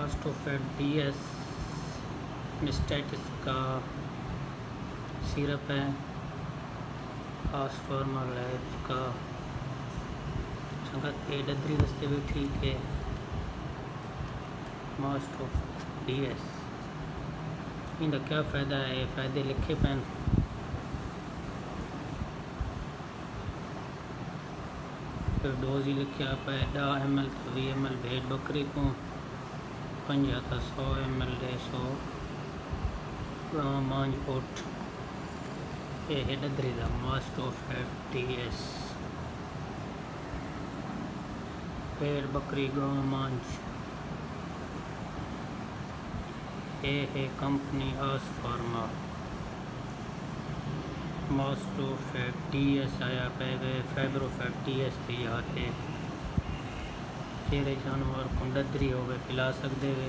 मास्टोफेट DS मिस्टेटिस का syrup है। फास्फॉर्मल है इसका संगत के डदरी वस्ते भी ठीक है। मास्टोफेट DS इनका क्या फ़ायदा है, फ़ायदे लिखे पैन। फिर डोज ही लिखे आप है 10 ml तो 20 ml भेड़ बकरी को 50 तो 100 ml 100 मांझ ओट ये है डदरी का मास्टोफेट DS भेड़ बकरी गौ मांझ। ये है कंपनी फास्फॉर्मा मास्टोफेट DS आया पे फेब्रोफेट DS थी आते चेहरे जानवर को डदरी हो गए पिला सकते वे।